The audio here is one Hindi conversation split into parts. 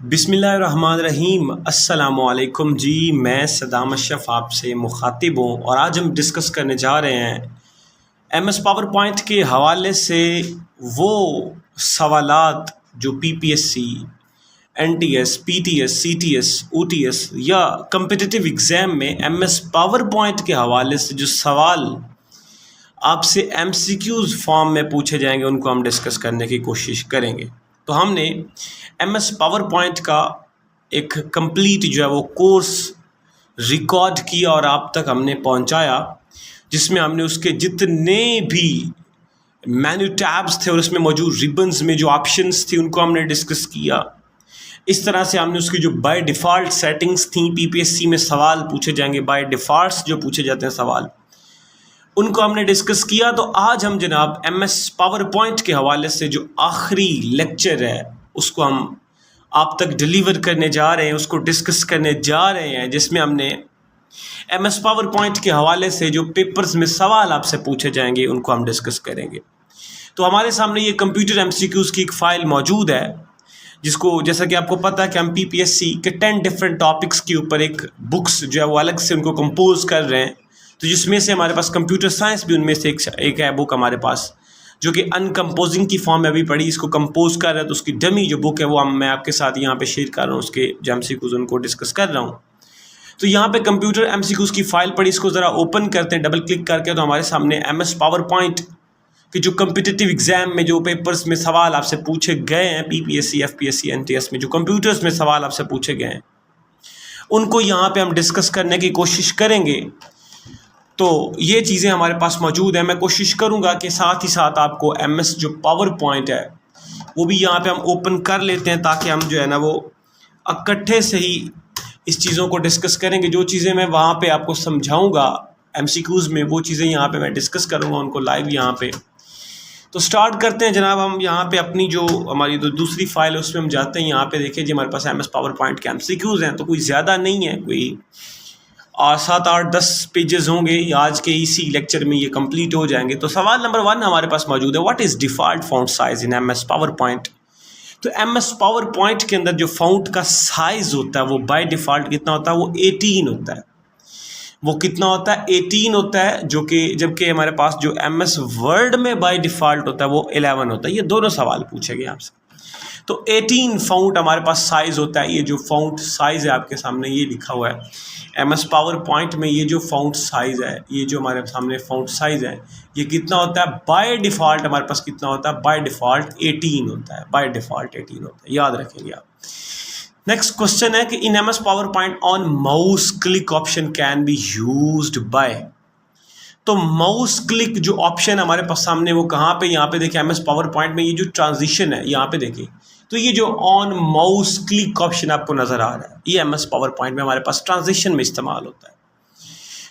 बिस्मिल्लाहिर्रहमानिर्रहीम अस्सलामुअलैकुम जी। मैं सदाम अशरफ आपसे मुखातिब हूँ और आज हम डिस्कस करने जा रहे हैं एमएस पावर पॉइंट के हवाले से वो सवालात जो PPSC, NTS, PTS, CTS, OTS या कम्पिटिटिव एग्ज़ाम में एमएस पावर पॉइंट के हवाले से जो सवाल आपसे एमसीक्यूज़ फॉर्म में पूछे जाएंगे उनको हम डिस्कस करने की कोशिश करेंगे। तो हमने एमएस पावर पॉइंट का एक कंप्लीट जो है वो कोर्स रिकॉर्ड किया और आप तक हमने पहुंचाया, जिसमें हमने उसके जितने भी मेन्यू टैब्स थे और उसमें मौजूद रिबन्स में जो ऑप्शंस थी उनको हमने डिस्कस किया। इस तरह से हमने उसकी जो बाय डिफ़ॉल्ट सेटिंग्स थी, पीपीएससी में सवाल पूछे जाएंगे बाय डिफ़ॉल्ट जो पूछे जाते हैं सवाल, उनको हमने डिस्कस किया। तो आज हम जनाब एमएस पावर पॉइंट के हवाले से जो आखिरी लेक्चर है उसको हम आप तक डिलीवर करने जा रहे हैं, उसको डिस्कस करने जा रहे हैं, जिसमें हमने एमएस पावर पॉइंट के हवाले से जो पेपर्स में सवाल आपसे पूछे जाएंगे उनको हम डिस्कस करेंगे। तो हमारे सामने ये कंप्यूटर एमसीक्यूज़ की एक फ़ाइल मौजूद है, जिसको जैसा कि आपको पता है कि हम पीपीएससी के 10 डिफरेंट टॉपिक्स के ऊपर एक बुक्स जो है वो अलग से उनको कंपोज कर रहे हैं। तो जिसमें से हमारे पास कंप्यूटर साइंस भी उनमें से एक है बुक हमारे पास, जो कि अनकम्पोजिंग की फॉर्म में अभी पड़ी, इसको कंपोज कर रहा है। तो उसकी डमी जो बुक है वो मैं आपके साथ यहाँ पे शेयर कर रहा हूँ, उसके जो एमसीक्यूज़ उनको डिस्कस कर रहा हूँ। तो यहाँ पे कंप्यूटर एमसीक्यूज़ की फ़ाइल पड़ी, इसको ज़रा ओपन करते हैं डबल क्लिक करके। तो हमारे सामने एमएस पावर पॉइंट के जो कम्पिटिटिव एग्ज़ाम में जो पेपर्स में सवाल आपसे पूछे गए हैं, पीपीएससी, एफपीएससी, एनटीएस में जो कंप्यूटर्स में सवाल आपसे पूछे गए हैं, उनको यहाँ पर हम डिस्कस करने की कोशिश करेंगे। तो ये चीज़ें हमारे पास मौजूद हैं। मैं कोशिश करूँगा कि साथ ही साथ आपको एमएस जो पावर पॉइंट है वो भी यहाँ पे हम ओपन कर लेते हैं, ताकि हम जो है ना वो इकट्ठे से ही इस चीज़ों को डिस्कस करेंगे। जो चीज़ें मैं वहाँ पे आपको समझाऊँगा एमसीक्यूज़ में, वो चीज़ें यहाँ पे मैं डिस्कस करूँगा उनको लाइव यहाँ पे। तो स्टार्ट करते हैं जनाब। हम यहाँ पे अपनी जो हमारी जो दूसरी फाइल है उसमें हम जाते हैं। यहाँ पे देखिए जी, हमारे पास एमएस पावर पॉइंट के एमसीक्यूज़ हैं, तो कोई ज़्यादा नहीं है, कोई 7, 8, 10 पेजेस होंगे। आज के इसी लेक्चर में ये कंप्लीट हो जाएंगे। तो सवाल नंबर 1 हमारे पास मौजूद है, what is default font size in MS power point. तो एमएस पावर पॉइंट के अंदर जो फ़ॉन्ट का साइज़ होता है वो बाय डिफ़ॉल्ट कितना होता है, वो 18 होता है। वो कितना होता है, 18 होता है, जो कि जबकि हमारे पास जो एमएस वर्ड में बाय डिफ़ॉल्ट होता है वो 11 होता है। ये दोनों सवाल पूछे गए आपसे। तो 18 फ़ॉन्ट हमारे पास साइज़ होता है। ये जो फ़ॉन्ट साइज़ है आपके सामने ये लिखा हुआ है एमएस पावर पॉइंट में। ये जो फ़ॉन्ट साइज़ है, ये जो हमारे सामने फ़ॉन्ट साइज़ है, ये कितना होता है बाय डिफ़ॉल्ट हमारे पास कितना होता है, बाय डिफ़ॉल्ट 18 होता है। बाय डिफ़ॉल्ट 18 होता है, याद रखेंगे आप। नेक्स्ट क्वेश्चन है कि in MS power point on mouse click option can be used by. तो माउस क्लिक जो ऑप्शन हमारे पास सामने वो कहाँ पे, यहाँ पे देखिए एमएस पावर पॉइंट में ये जो ट्रांजिशन है यहाँ पे देखिए, तो ये जो ऑन माउस क्लिक ऑप्शन आपको नज़र आ रहा है, ये एमएस पावर पॉइंट में हमारे पास ट्रांजिशन में इस्तेमाल होता है।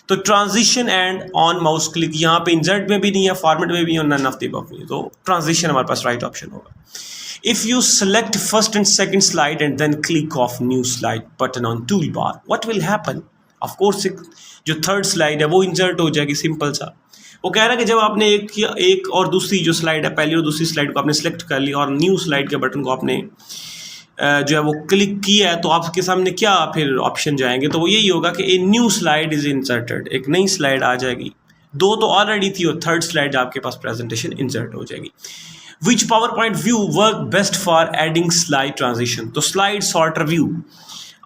तो transition and on mouse click यहाँ पे इंसर्ट में भी नहीं है, फॉर्मेट में भी है, नन ऑफ द अबव नहीं है। तो ट्रांजिशन हमारे पास राइट ऑप्शन होगा। If you select first and second slide and then click of new slide button on tool bar, what will happen. Of course जो थर्ड स्लाइड है वो इंसर्ट हो जाएगी, सिंपल सा। वो कह रहा है कि जब आपने एक और दूसरी जो स्लाइड है, पहली और दूसरी स्लाइड को आपने सेलेक्ट कर लिया और न्यू स्लाइड के बटन को आपने जो है वो क्लिक किया है, तो आपके सामने क्या फिर ऑप्शन जाएंगे, तो वो यही होगा कि ए न्यू स्लाइड इज़ इंसर्टेड, एक नई स्लाइड आ जाएगी। 2 तो ऑलरेडी थी और थर्ड स्लाइड आपके पास प्रेजेंटेशन इंसर्ट हो जाएगी। Which power point view work best for adding slide transition. तो स्लाइड सॉर्टर व्यू,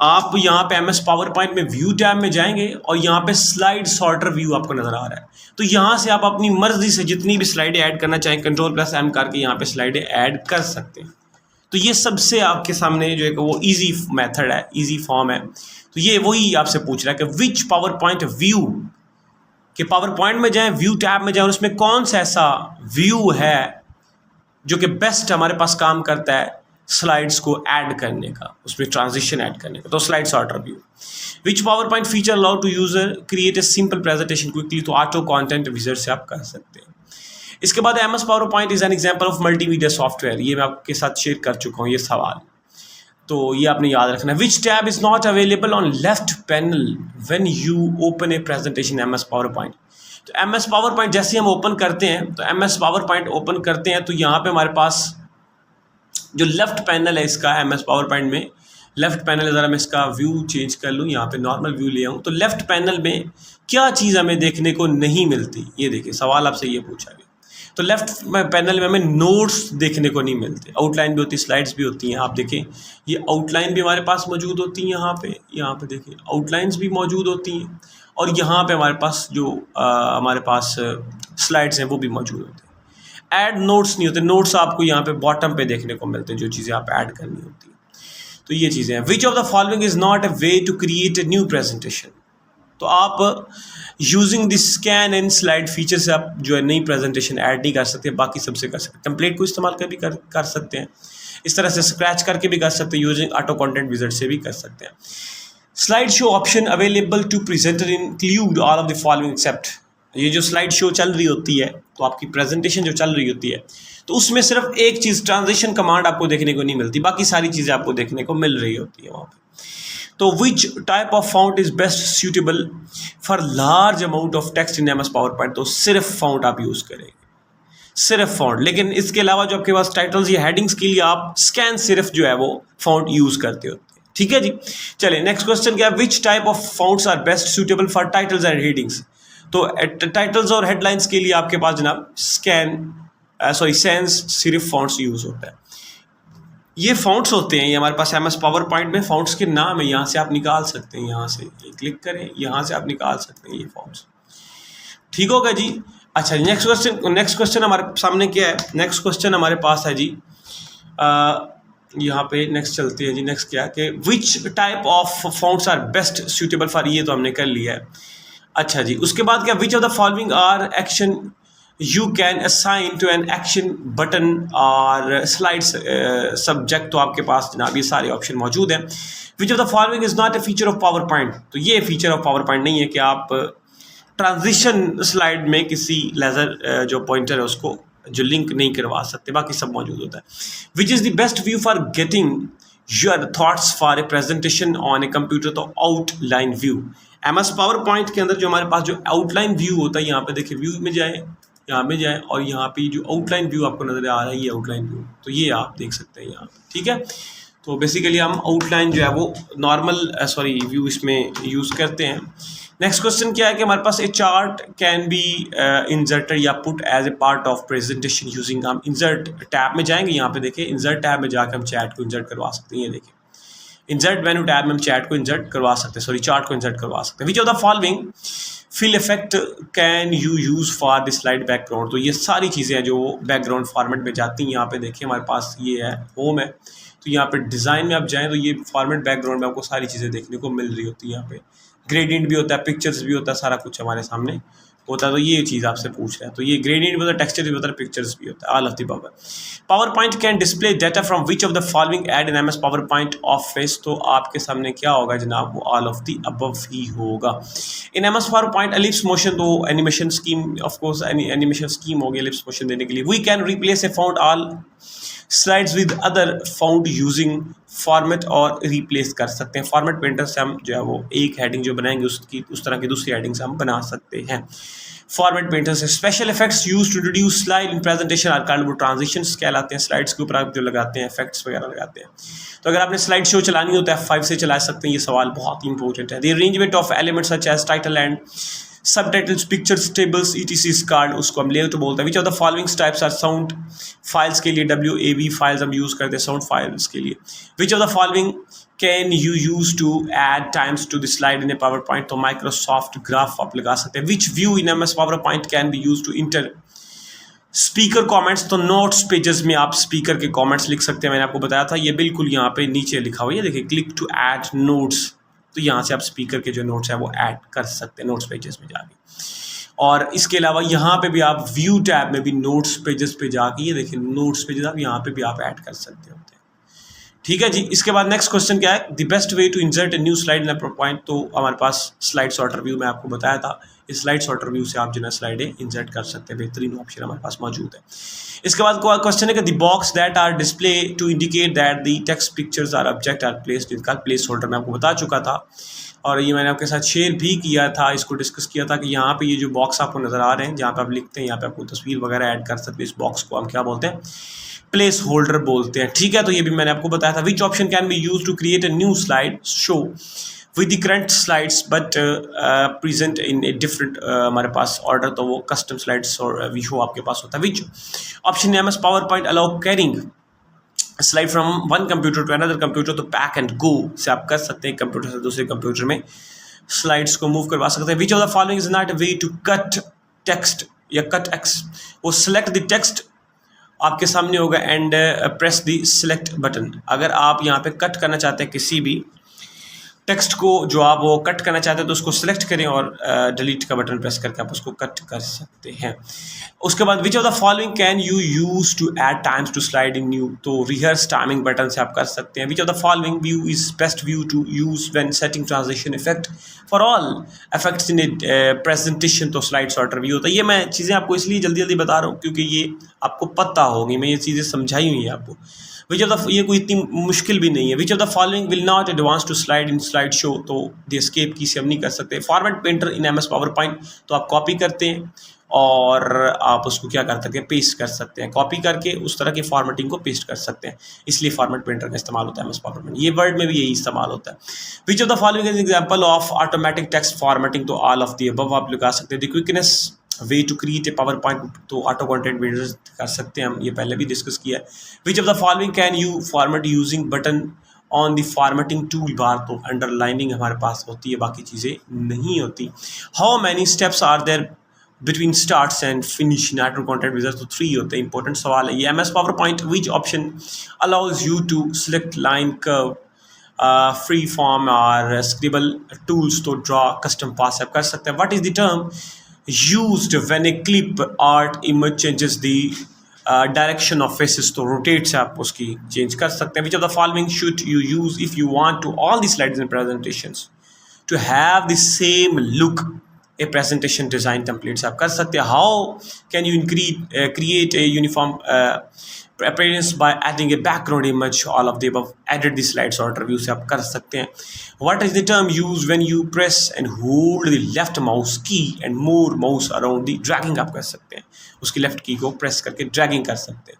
आप यहाँ पे एमएस पावर पॉइंट में व्यू टैब में जाएंगे और यहाँ पे स्लाइड सॉर्टर व्यू आपको नज़र आ रहा है। तो यहाँ से आप अपनी मर्जी से जितनी भी स्लाइडें ऐड करना चाहें Ctrl+M करके यहाँ पे स्लाइडें ऐड कर सकते हैं। तो ये सबसे आपके सामने जो है वो इजी मेथड है, इजी फॉर्म है। तो ये वही आपसे पूछ रहा है कि विच पावर पॉइंट व्यू, कि पावर पॉइंट में जाएँ, व्यू टैब में जाएँ और उसमें कौन सा ऐसा व्यू है जो कि बेस्ट हमारे पास काम करता है स्लाइड्स को ऐड करने का, उसमें ट्रांजिशन ऐड करने का। तो slide sorter view. Which power point feature allow to user create a simple presentation quickly. तो ऑटो कंटेंट विजर से आप कर सकते हैं। इसके बाद MS power point is an example of multimedia software, ये मैं आपके साथ शेयर कर चुका हूँ ये सवाल, तो ये आपने याद रखना है। विच tab is not available on left panel when you open A presentation MS power point. तो एमएस पावर पॉइंट जैसे हम ओपन करते हैं, तो एमएस पावर पॉइंट ओपन करते हैं तो यहाँ पे हमारे पास जो लेफ्ट पैनल है इसका एमएस पावर पॉइंट में, लेफ्ट पैनल, ज़रा मैं इसका व्यू चेंज कर लूँ, यहाँ पे नॉर्मल व्यू ले आऊँ, तो लेफ्ट पैनल में क्या चीज़ हमें देखने को नहीं मिलती? ये देखिए सवाल आपसे ये पूछा गया। तो लेफ्ट पैनल में हमें नोट्स देखने को नहीं मिलते, आउटलाइन भी होती है, स्लाइड्स भी होती हैं। आप देखें ये आउटलाइन भी हमारे पास मौजूद होती हैं, यहाँ पे देखिए आउटलाइंस भी मौजूद होती हैं, और यहाँ पे हमारे पास जो हमारे पास स्लाइड्स हैं वो भी मौजूद होते हैं। ऐड नोट्स नहीं होते, नोट्स आपको यहाँ पे बॉटम पे देखने को मिलते हैं, जो चीज़ें आप ऐड करनी होती हैं। तो ये चीज़ें हैं। Which of the following is not a way to create a new presentation? तो आप using this scan and slide feature से आप जो है नई प्रेजेंटेशन ऐड नहीं कर सकते, बाकी सबसे कर सकते। टेम्पलेट को इस्तेमाल कर भी कर सकते हैं, इस तरह से स्क्रैच करके भी कर सकते हैं, यूजिंग ऑटो कंटेंट विज़ार्ड से भी कर सकते हैं। Slide show option available to presenter include all of the following except. ये जो स्लाइड शो चल रही होती है, तो आपकी प्रेजेंटेशन जो चल रही होती है, तो उसमें सिर्फ एक चीज़ ट्रांजिशन कमांड आपको देखने को नहीं मिलती, बाकी सारी चीज़ें आपको देखने को मिल रही होती है वहाँ पे। तो विच type of fount is best suitable for large amount of text in MS power point? तो सिर्फ फाउंट आप यूज़ करेंगे, सिर्फ फाउंट। लेकिन इसके अलावा जो आपके पास टाइटल्स या हेडिंग्स के लिए आप स्कैन सिर्फ जो है वो फाउंट यूज़ करते होते हैं। ठीक है जी, चलिए नेक्स्ट क्वेश्चन क्या है? Which type of fonts are best suitable for titles and headings? तो टाइटल्स और हेडलाइंस के लिए आपके पास जनाब सैंस सिर्फ फाउंट्स यूज़ होता है। ये फाउंट्स होते हैं, ये हमारे पास MS पावर पॉइंट में फाउंट्स के नाम है, यहाँ से आप निकाल सकते हैं, यहाँ से क्लिक करें, यहाँ से आप निकाल सकते हैं ये फाउंट्स। ठीक होगा जी। अच्छा, नेक्स्ट क्वेश्चन हमारे सामने क्या है? नेक्स्ट क्वेश्चन हमारे पास है जी, यहाँ पे नेक्स्ट चलते हैं जी। नेक्स्ट क्या है कि which type of fonts are best suitable for, ये तो हमने कर लिया है। अच्छा जी, उसके बाद क्या? Which of the following are action you can assign to an action button और स्लाइड्स सब्जेक्ट? तो आपके पास जनाब ये सारे ऑप्शन मौजूद हैं। Which of the following is not a feature of power point? तो ये फीचर ऑफ पावर पॉइंट नहीं है कि आप ट्रांजिशन स्लाइड में किसी लेज़र जो पॉइंटर है उसको जो लिंक नहीं करवा सकते, बाकी सब मौजूद होता है। Which is the best view for getting your thoughts for a presentation on a computer? तो outline view. MS PowerPoint के अंदर जो हमारे पास जो आउटलाइन व्यू होता है, यहाँ पे देखिए व्यू में जाए, यहाँ पे जाए, और यहाँ पे जो आउटलाइन व्यू आपको नजर आ रहा है, ये आउटलाइन व्यू, तो ये आप देख सकते हैं यहाँ पे। ठीक है, तो बेसिकली हम आउटलाइन जो है वो नॉर्मल व्यू इसमें यूज़ करते हैं। नेक्स्ट क्वेश्चन क्या है कि हमारे पास a chart can be inserted या put as a part of presentation using, हम इंसर्ट टैब में जाएंगे, यहाँ पे देखिए इंसर्ट टैब में जाकर हम चैट को इंसर्ट करवा सकते हैं। ये देखिए इंसर्ट मेनू टैब में हम चैट को इंसर्ट करवा सकते हैं, चार्ट को इंसर्ट करवा सकते हैं। Which of the following fill effect can you use for the slide background? तो ये सारी चीज़ें हैं जो बैकग्राउंड फॉर्मेट में जाती हैं। यहाँ पे देखिए हमारे पास ये है होम है, तो यहाँ पे डिज़ाइन में आप जाएँ तो ये फॉर्मेट बैकग्राउंड में आपको सारी चीज़ें देखने को मिल रही होती है। यहाँ पे ग्रेडियंट भी होता है, पिक्चर्स भी होता है, सारा कुछ हमारे सामने होता है। तो ये चीज़ आपसे पूछ रहा है, तो ये ग्रेडियंट भी होता है, टेक्सचर भी होता है, पिक्चर्स भी होता है, all of the power. PowerPoint can display data from which of the following add in MS PowerPoint office? तो आपके सामने क्या होगा जनाब, वो ऑल ऑफ द अबव ही होगा। In MS PowerPoint ellipse motion, तो animation scheme, of course animation scheme होगी एलिप्स मोशन देने के लिए। We can replace a font all slides with other font using format, और रिप्लेस कर सकते हैं फॉर्मेट पेंटर से। हम जो है वो एक हेडिंग जो बनाएंगे उसकी उस तरह की दूसरी हेडिंग से हम बना सकते हैं फॉर्मेट पेंटर से। Special effects use to introduce slide in presentation are called, वो ट्रांजिशंस कहलाते हैं। स्लाइड्स के ऊपर आप जो लगाते हैं इफेक्ट्स वगैरह लगाते हैं। तो अगर आपने स्लाइड शो चलानी होता है F5 से चला सकते हैं, ये सवाल बहुत ही इंपॉर्टेंट है। The arrangement of elements such as title and subtitles, pictures, tables, etc card, उसको हम लेआउट बोलते हैं। Which of the following types are sound files के लिए WAV फाइल्स हम यूज़ करते हैं साउंड फाइल्स के लिए। Which of the following can you use to add times to the slide in a power point? तो माइक्रोसॉफ्ट ग्राफ आप लगा सकते हैं। Which view in MS PowerPoint can be use to enter speaker comments? तो नोट्स पेजेस में आप स्पीकर के कमेंट्स लिख सकते हैं। मैंने आपको बताया था, ये बिल्कुल यहाँ पे नीचे लिखा हुआ है, देखिए क्लिक टू ऐड नोट्स, तो यहाँ से आप स्पीकर के जो नोट्स हैं वो ऐड कर सकते हैं नोट्स पेजेस में जाके। और इसके अलावा यहाँ पे भी आप व्यू टैब में भी नोट्स पेजेस पे जाके, ये देखिए नोट्स पेजेस आप यहाँ पे भी आप ऐड कर सकते होते हैं। ठीक है जी। इसके बाद नेक्स्ट क्वेश्चन क्या है, the best way to insert a new slide in a point? तो हमारे पास स्लाइड सॉर्टर व्यू में आपको बताया था, इस स्लाइड सॉर्टर व्यू से आप जो है स्लाइडें इंसर्ट कर सकते हैं। बेहतरीन ऑप्शन हमारे पास मौजूद है। इसके बाद क्वेश्चन है कि the box that are display to indicate that the text pictures are object are placed in का प्लेस होल्डर, मैं आपको बता चुका था और ये मैंने आपके साथ शेयर भी किया था, इसको डिस्कस किया था कि यहाँ पे ये जो बॉक्स आपको नज़र आ रहे हैं जहाँ पे आप लिखते हैं, यहाँ पे आपको तस्वीर वगैरह ऐड कर सकते हैं। इस बॉक्स को हम क्या बोलते हैं, प्लेस होल्डर बोलते हैं, ठीक है। तो ये भी मैंने आपको बताया था। Which option can be use to create a new slide show with the current slides but present in a different हमारे पास ऑर्डर, तो वो कस्टम स्लाइड्स और वी शो आपके पास होता है। Which option M S power point allow carrying slide from one computer to another computer, तो पैक एंड गो से आप कर सकते हैं, कंप्यूटर से दूसरे कंप्यूटर में स्लाइड्स को मूव करवा सकते हैं। Which of the following is not a way to cut text या कट एक्स, वो सिलेक्ट द टेक्स्ट आपके सामने होगा and press the select button. अगर आप यहाँ पे कट करना चाहते हैं किसी भी टेक्स्ट को, जो आप वो कट करना चाहते हैं, तो उसको सिलेक्ट करें और डिलीट का बटन प्रेस करके आप उसको कट कर सकते हैं। उसके बाद which of the following can you use to add times to slide in new, तो रिहर्स टाइमिंग बटन से आप कर सकते हैं। Which of the following view is best view to use when setting transition effect for all effects in a presentation, तो स्लाइड सॉर्टर व्यू होता है। ये मैं चीज़ें आपको इसलिए जल्दी जल्दी बता रहा हूँ क्योंकि ये आपको पता होगी, मैं ये चीज़ें समझाई हुई हैं आपको। विच ऑफ द, ये कोई इतनी मुश्किल भी नहीं है। Which of the following will not advance to slide in slide show, तो द एस्केप की से हम नहीं कर सकते। Format painter in M S power point, तो आप कॉपी करते हैं और आप उसको क्या कर सकते हैं, पेस्ट कर सकते हैं। कॉपी करके उस तरह की फॉर्मेटिंग को पेस्ट कर सकते हैं, इसलिए फॉर्मेट पेंटर का इस्तेमाल होता है एम एस पावर पॉइंट। ये वर्ड में भी यही इस्तेमाल होता है। Which of the following is example of automatic text formatting, तो ऑल ऑफ द अबव आप लगा सकते हैं। The quickness way to create a power point, तो ऑटो कंटेंट बिल्डर कर सकते हैं हम, ये पहले भी डिस्कस किया है। Which of the following can you format using button on the formatting tool bar, तो अंडरलाइनिंग हमारे पास होती है, बाकी चीज़ें नहीं होती। How many steps are there between starts and finish in auto content builder, तो 3 होते हैं। इंपॉर्टेंट सवाल है ये। M S power point which option allows you to select line curve free form और स्क्रिबल टूल्स, तो ड्रॉ कस्टम पास आप कर सकते हैं। What is the term used when a clip art image changes the direction of faces, तो rotate से आप उसकी change कर सकते हैं। Which of the following should you use if you want to all the slides and presentations to have the same look, a presentation design templates आप कर सकते हैं। How can you create a uniform appearance by adding a background image, all of the above added the slides order view से आप कर सकते हैं। What is the term used when you press and hold the left mouse key and move mouse around the dragging आप कर सकते हैं, उसकी लेफ्ट की को प्रेस करके ड्रैगिंग कर सकते हैं।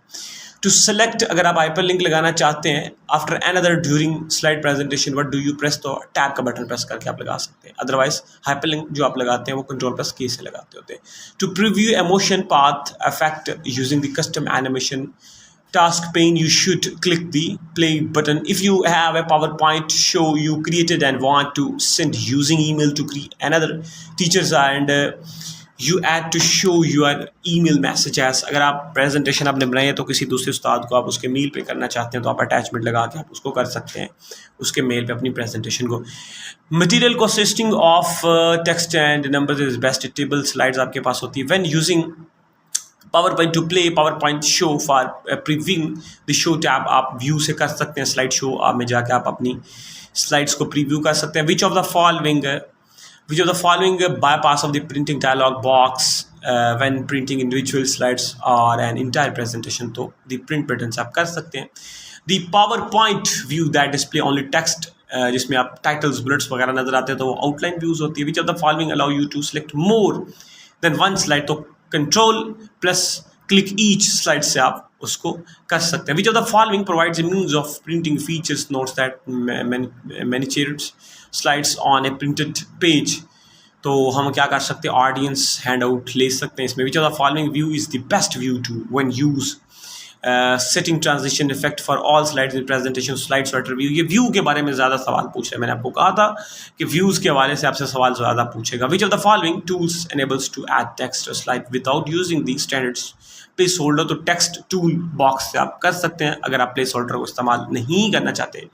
टू सेलेक्ट, अगर आप हाइपरलिंक लगाना चाहते हैं after another during slide presentation, what do you press, तो टैब का बटन प्रेस करके आप लगा सकते हैं। अदरवाइज हाइपरलिंक जो आप लगाते हैं वो कंट्रोल प्लस की से लगाते होते हैं। To preview emotion path effect using the custom animation task pane, you should click the play button. If you have a PowerPoint show you created and want to send using email to another teachers and you add to show your email messages, अगर आप प्रेजेंटेशन आपने बनाई है तो किसी दूसरे उस्ताद को आप उसके मेल पे करना चाहते हैं तो आप अटैचमेंट लगा के आप उसको कर सकते हैं, उसके मेल पे अपनी प्रेजेंटेशन को। Material consisting of text and numbers is best, table slides आपके पास होती है। When using PowerPoint to play PowerPoint show for previewing the show tab, आप व्यू से कर सकते हैं स्लाइड शो आप में जाके आप अपनी स्लाइड्स को प्रीव्यू कर सकते हैं। Which of the following bypass of the printing dialog box when printing individual slides or an entire presentation, तो the print buttons आप कर सकते हैं। the PowerPoint view that display only text, जिसमें आप टाइटल्स बुलेट्स वगैरह नजर आते हैं तो वो आउटलाइन व्यूज होती है। Which of the following allow you to select more than one slide, तो control plus click each slide से आप उसको कर सकते हैं। Which of the following provides means of printing features notes that miniatured slides on a printed page, तो हम क्या कर सकते हैं, ऑडियंस हैंड आउट ले सकते हैं इसमें। Which of the following view is the best view to when use setting transition effect for all slides in presentation, slide sorter view. ये व्यू के बारे में ज़्यादा सवाल पूछ रहे हैं, मैंने आपको कहा था कि व्यूज़ के हवाले से आपसे सवाल ज़्यादा पूछेगा। Which of the following tools enables to add text slide without using the standards placeholder, तो टेक्स्ट टूल बॉक्स से आप कर सकते हैं अगर आप प्लेस होल्डर को इस्तेमाल नहीं करना चाहते।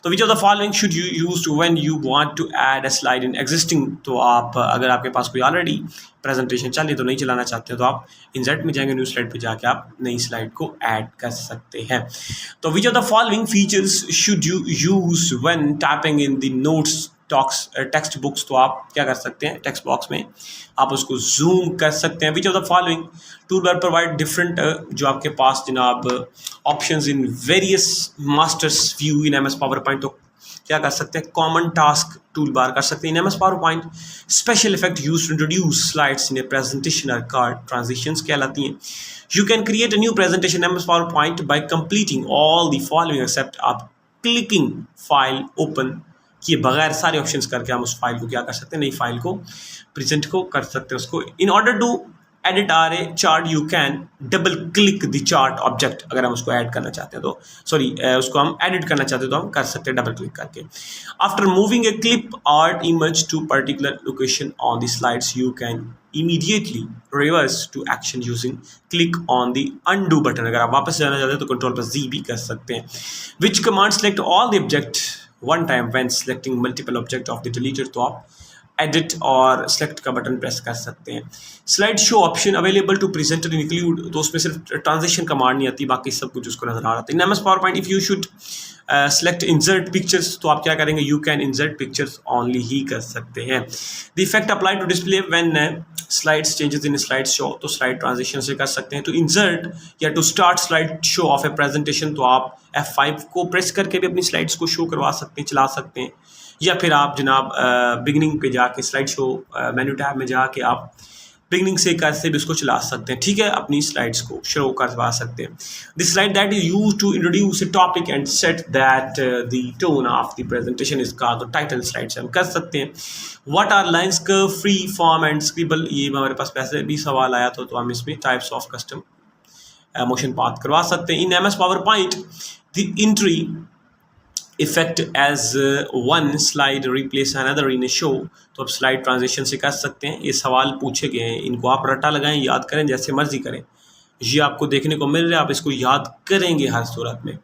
तो which of the following should you use when you want to add a slide in existing, तो आप अगर आपके पास कोई ऑलरेडी प्रेजेंटेशन चल रही तो नहीं चलाना चाहते तो आप इंसर्ट में जाएंगे, न्यू स्लाइड पे जाके आप नई स्लाइड को ऐड कर सकते हैं। तो which of the following features should you use when typing in the notes text books, तो आप क्या कर सकते हैं, टेक्स्ट बॉक्स में आप उसको जूम कर सकते हैं। Which of the following tool bar provide different, जो आपके पास जनाब options in various masters view in M S power point, तो क्या कर सकते हैं, कॉमन टास्क टूल बार कर सकते हैं। In M S power point special effect use to introduce slides in a presentation are called transitions कहलाती हैं। You can create a new presentation M S power point by completing all the following except आप क्लिकिंग फाइल ओपन किए बगैर सारे ऑप्शंस करके हम उस फाइल को क्या कर सकते हैं, नई फाइल को प्रेजेंट को कर सकते हैं उसको। In order to edit or a chart you can double click the chart object, अगर हम उसको ऐड करना चाहते हैं तो सॉरी उसको हम एडिट करना चाहते हैं तो हम कर सकते हैं डबल क्लिक करके। After moving a clip art image to particular location on the slides you can immediately reverse to action using click on the undo button। अगर आप वापस जाना चाहते हैं तो कंट्रोल पर Z भी कर सकते हैं। which command select all the object one time when selecting multiple object of the deleted, तो आप एडिट और सेलेक्ट का बटन प्रेस कर सकते हैं। Slide show option available to presenter include, तो उसमें सिर्फ ट्रांजिशन कमांड नहीं आती, बाकी सब कुछ उसको नजर आ रहा था। In M S power point if you should select insert pictures, तो आप क्या करेंगे, you can insert pictures only ही कर सकते हैं। The effect apply to display when slides changes in slide show, तो स्लाइड ट्रांजिशन से कर सकते हैं। तो इंसर्ट या to start slide show of a presentation, तो आप F5 को प्रेस करके भी अपनी स्लाइड्स को शो करवा सकते हैं, चला सकते हैं। या फिर आप जनाब बिगनिंग पे जाके स्लाइड शो मेन्यू टैब में जाके आप बिगनिंग से कैसे भी उसको चला सकते हैं, ठीक है, अपनी स्लाइड्स को शो करवा सकते हैं। This slide that is use to introduce a topic and set that the tone of the presentation is का, तो टाइटल स्लाइड से हम कर सकते हैं। What are lines curve free form and scribble, ये हमारे पास पहले भी सवाल आया था, तो हम इसमें types of custom motion path करवा सकते हैं। In M S power point the entry effect as one slide replace another in a show, तो अब स्लाइड ट्रांजिशन से कर सकते हैं। ये सवाल पूछे गए हैं, इनको आप रट्टा लगाएं, याद करें, जैसे मर्जी करें, ये आपको देखने को मिल रहा है, आप इसको याद करेंगे हर सूरत में।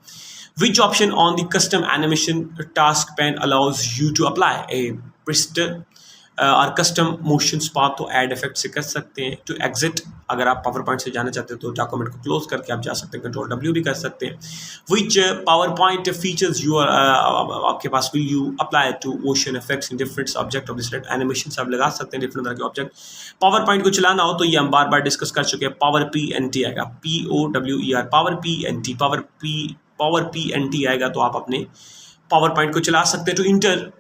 Which option on the custom animation task pane allows you to apply a preset और कस्टम मोशन पाथ, तो ऐड इफेक्ट से कर सकते हैं। टू एग्जिट, अगर आप पावर पॉइंट से जाना चाहते हो तो डॉक्यूमेंट को क्लोज करके आप जा सकते हैं, कंट्रोल W भी कर सकते हैं। Which power point features you आपके पास will you apply to motion effects in different object of this animation से आप लगा सकते हैं डिफरेंट तरह के ऑब्जेक्ट। पावर पॉइंट को चलाना हो तो ये हम बार बार डिस्कस कर चुके हैं, पावर PNT आएगा, POWER, power PNT, power PNT आएगा, तो आप अपने पावर पॉइंट को चला सकते हैं। टू इंटर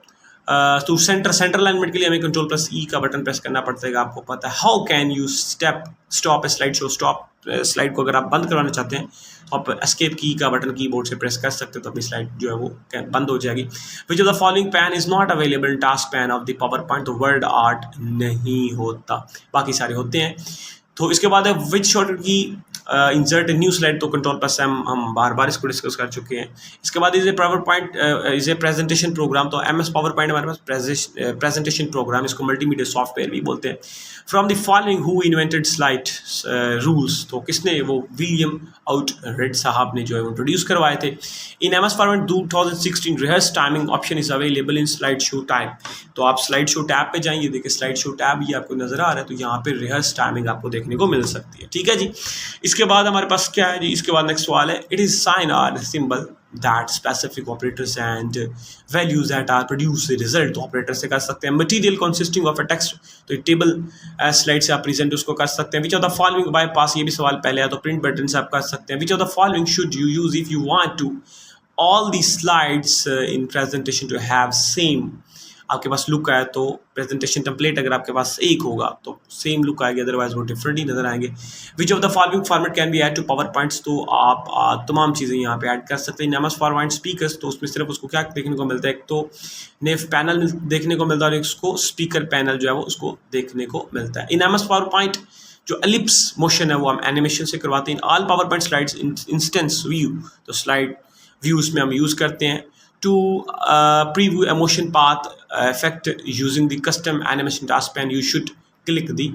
तो सेंटर अलाइनमेंट के लिए हमें कंट्रोल प्लस E का बटन प्रेस करना पड़ता है, आपको पता है। How can you stop A slide show, stop slide को अगर आप बंद करवाना चाहते हैं तो आप एस्केप की का बटन कीबोर्ड से प्रेस कर सकते हो, तो अपनी स्लाइड जो है वो बंद हो जाएगी। विच of the following pan is not available in task pane of the power point, तो वर्ड आर्ट नहीं होता, बाकी सारे होते हैं। तो इसके बाद है विच शॉर्टकट की इंसर्ट न्यू स्लाइड, तो कंट्रोल प्लस हम बार बार इसको डिस्कस कर चुके हैं। इसके बाद is a power point is a presentation programme, तो MS पावर पॉइंट हमारे पास प्रेजेंटेशन प्रोग्राम, इसको मल्टीमीडिया सॉफ्टवेयर भी बोलते हैं। From the following who invented slide rules, तो किसने, वो विलियम आउटरेड साहब ने जो है इंट्रोड्यूस करवाए थे। इन MS power point 2016 rehearse timing option is available in slide show time, तो आप स्लाइड शो टैब पे जाएंगे, देखिए स्लाइड शो टैब ये आपको नजर आ रहा है, तो यहाँ पे रिहर्स टाइमिंग आपको देखने को मिल सकती है, ठीक है जी। इसके बाद हमारे पास क्या है जी, इसके बाद नेक्स्ट सवाल है, it is sign or symbol that specific operators and values that are produce result, तो ऑपरेटर से कर सकते हैं। Material consisting of a text, तो एक टेबल स्लाइड से आप प्रेजेंट उसको कर सकते हैं। Which of the following bypass, ये भी सवाल पहले आया, तो प्रिंट बटन से आप कर सकते हैं। Which of the following should you use if you want to all the slides in presentation to have same, आपके पास लुक आया तो प्रेजेंटेशन टेम्पलेट अगर आपके पास एक होगा तो सेम लुक आएगी, अदरवाइज वो डिफरेंट ही नजर आएंगे। Which of the following format can be add to PowerPoints, तो आप तमाम चीज़ें यहाँ पे ऐड कर सकते हैं। MS पावर पॉइंट स्पीकर्स, तो उसमें सिर्फ उसको क्या देखने को मिलता है, एक तो नेव पैनल देखने को मिलता है और उसको स्पीकर पैनल जो है वो उसको देखने को मिलता है। इन MS पावर पॉइंट जो एलिप्स मोशन है वो हम एनिमेशन से करवाते हैं। All power point slides instance view, तो स्लाइड व्यूज में हम यूज़ करते हैं। To preview a motion path effect using the custom animation task pan, you should click the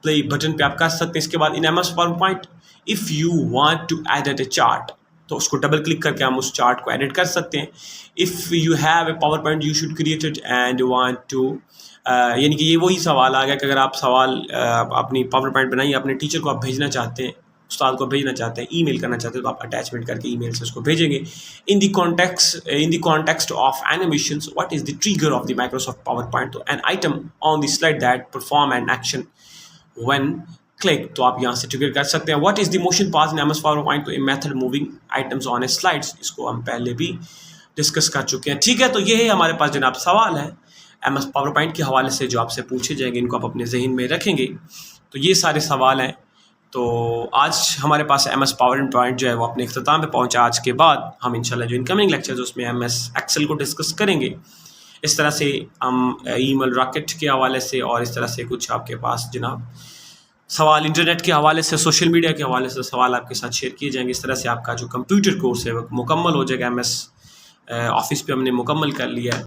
play button पे आप कर सकते हैं। इसके बाद in MS PowerPoint if you want to edit a chart, तो उसको डबल क्लिक करके हम उस चार्ट को एडिट कर सकते हैं। If you have a PowerPoint you should create it and want to यानी कि ये वही सवाल आ गया कि अगर आप सवाल अपनी PowerPoint बनाइए, अपने टीचर को आप भेजना चाहते हैं, उस्ताद को भेजना चाहते हैं, ईमेल करना चाहते हैं, तो आप अटैचमेंट करके ईमेल से उसको भेजेंगे। In the context of animations what is the trigger of the Microsoft power point, तो an item on the slide that perform an action when click, तो आप यहाँ से ट्रिगर कर सकते हैं। What is the motion path in MS power point, तो a method moving items on a slides, इसको हम पहले भी डिस्कस कर चुके हैं। ठीक है, तो ये है हमारे पास जनाब सवाल है MS पावर पॉइंट के हवाले से जो आपसे पूछे जाएंगे, इनको आप अपने जहन में रखेंगे। तो ये सारे सवाल हैं। तो आज हमारे पास MS पावर पॉइंट जो है वो अपने इख्तिताम पे पहुंचा। आज के बाद हम इंशाल्लाह जो इनकमिंग लेक्चर्स उसमें MS एक्सेल को डिस्कस करेंगे। इस तरह से हम ईमेल रॉकेट के हवाले से और इस तरह से कुछ आपके पास जनाब सवाल इंटरनेट के हवाले से, सोशल मीडिया के हवाले से सवाल आपके साथ शेयर किए जाएंगे। इस तरह से आपका जो कंप्यूटर कोर्स है वो मुकम्मल हो जाएगा। MS ऑफिस पे हमने मुकम्मल कर लिया है।